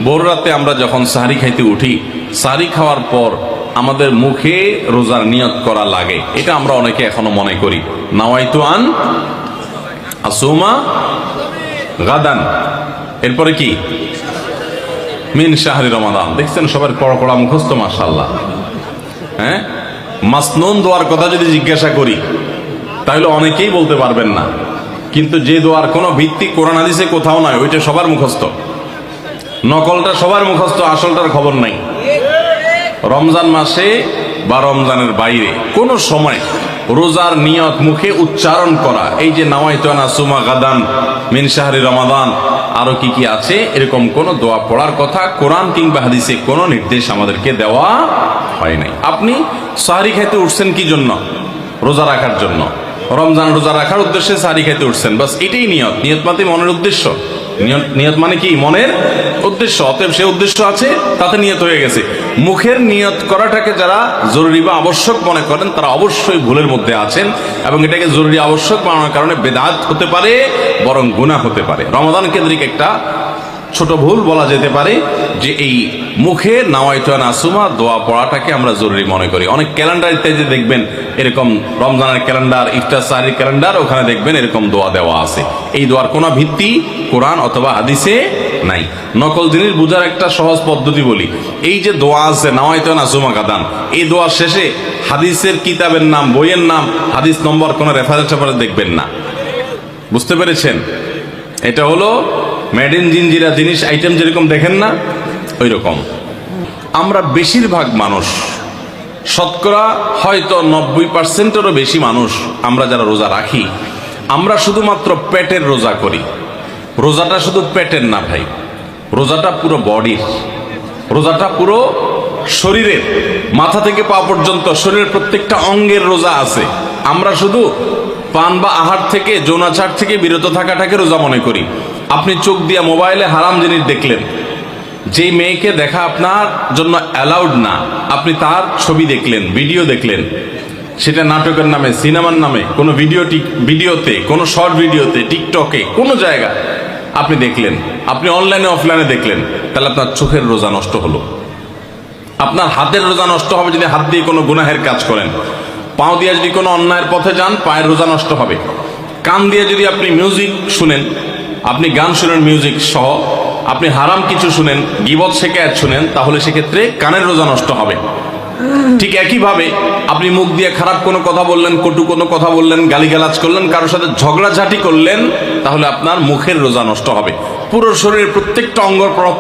ভোর রাতে আমরা যখন সাহরি খাইতে উঠি, সাহরি খাওয়ার পর আমাদের মুখে রোজার নিয়ত করা লাগে। এটা আমরা অনেকে এখনো মনে করি, নাওয়াইতু আন আসুমা গাদান, এরপরে কি মিন শাহরি রমাদান। দেখছেন সবার কড়া কড়া মুখস্থ, মাশাআল্লাহ। হ্যাঁ, মাসনুন দোয়ার কথা যদি জিজ্ঞাসা করি তাহলে অনেকেই বলতে পারবেন না, কিন্তু যে দোয়ার কোনো ভিত্তি কোরআন হাদিসে কোথাও নাই, ওইটা সবার মুখস্থ। নকলটা সবার মুখস্থ, আসলটার খবর নাই। রমজান মাসে বা রমজানের বাইরে কোনো সময় রোজার নিয়ত মুখে উচ্চারণ করা, এই যে নাওয়াইতু আন আসুমা গাদান মিন শাহরি রমাদান, আরো কি কি আছে, এরকম কোন দোয়া পড়ার কথা কোরআন কিংবা হাদিসে কোনো নির্দেশ আমাদেরকে দেওয়া হয় নাই। আপনি সাহরি খাইতে উঠছেন কি জন্য? রোজা রাখার জন্য। রমজান রোজা রাখার উদ্দেশ্যে সাহরি খাইতে উঠছেন, বাস এটাই নিয়ত। নিয়ত মানে মনের উদ্দেশ্য, নিয়ত মানে কি মনের উদ্দেশ্য। অতএব সে উদ্দেশ্য আছে, তাতে নিয়ত হয়ে গেছে। মুখের নিয়ত করাটাকে যারা জরুরি বা আবশ্যক মনে করেন তারা অবশ্যই ভুলের মধ্যে আছেন, এবং এটাকে জরুরি আবশ্যক বানানোর কারণে বেদাত হতে পারে, বরং গুনাহ হতে পারে। রমাদান কেন্দ্রিক একটা ছোট ভুল বলা যেতে পারে যে এই মুখে নাওয়াইতু আন আসুমা দোয়া পড়াটাকে আমরা জরুরি মনে করি। অনেক ক্যালেন্ডার ইত্যাদি দেখবেন এরকম, রমজানের ক্যালেন্ডার, ইফতার সাহরির ক্যালেন্ডার, ওখানে দেখবেন এরকম দোয়া দেওয়া আছে। এই দোয়ার কোনো ভিত্তি কোরআন অথবা হাদিসে নাই। নকল জিনিস বোঝার একটা সহজ পদ্ধতি বলি, এই যে দোয়া আছে নাওয়াইতু আন আসুমা গাদান, এই দোয়ার শেষে হাদিসের কিতাবের নাম, বইয়ের নাম, হাদিস নম্বর, কোনো রেফারেন্স দেখবেন না। বুঝতে পেরেছেন? এটা হলো মেড ইন জিনজিরা জিনিস আইটেম যেরকম দেখেন না, ওই রকম। আমরা বেশিরভাগ মানুষ, শতকরা হয়তো 90%-এরও বেশি মানুষ, আমরা যারা রোজা রাখি, আমরা শুধুমাত্র পেটের রোজা করি। রোজাটা শুধু পেটের না ভাই, রোজাটা পুরো বডির, রোজাটা পুরো শরীরের, মাথা থেকে পা পর্যন্ত শরীরের প্রত্যেকটা অঙ্গের রোজা আছে। আমরা শুধু পান বা আহার থেকে, যৌনাচার থেকে বিরত থাকাটাকে রোজা মনে করি। আপনি চোখ দিয়ে মোবাইলে হারাম জিনিস দেখলেন, যে মেয়েকে দেখা আপনার জন্য অ্যালাউড না, আপনি তার ছবি দেখলেন, ভিডিও দেখলেন, সেটা নাটকের নামে, সিনেমার নামে, কোনো ভিডিওতে, কোনো শর্ট ভিডিওতে, টিকটকে, কোনো জায়গায় আপনি দেখলেন, আপনি অনলাইনে অফলাইনে দেখলেন, তাহলে আপনার চোখের রোজা নষ্ট হলো। আপনার হাতের রোজা নষ্ট হবে যদি হাত দিয়ে কোনো গুনাহের কাজ করেন। পাও দিয়ে যদি কোনো অন্যায়ের পথে যান, পায়ের রোজা নষ্ট হবে। কান দিয়ে যদি আপনি মিউজিক শুনেন, আপনি গান শুনেন মিউজিক সহ, আপনি হারাম কিছু শুনেন, গীবত শিকায়াত শুনেন, তাহলে সেক্ষেত্রে কানের রোজা নষ্ট হবে। ঠিক একইভাবে আপনি মুখ দিয়ে খারাপ কোনো কথা বললেন, কটু কোনো কথা বললেন, গালিগালাজ করলেন, কারোর সাথে ঝগড়াঝাটি করলেন, তাহলে আপনার মুখের রোজা নষ্ট হবে। পুরো শরীরের প্রত্যেকটা অঙ্গ প্রত্যঙ্গ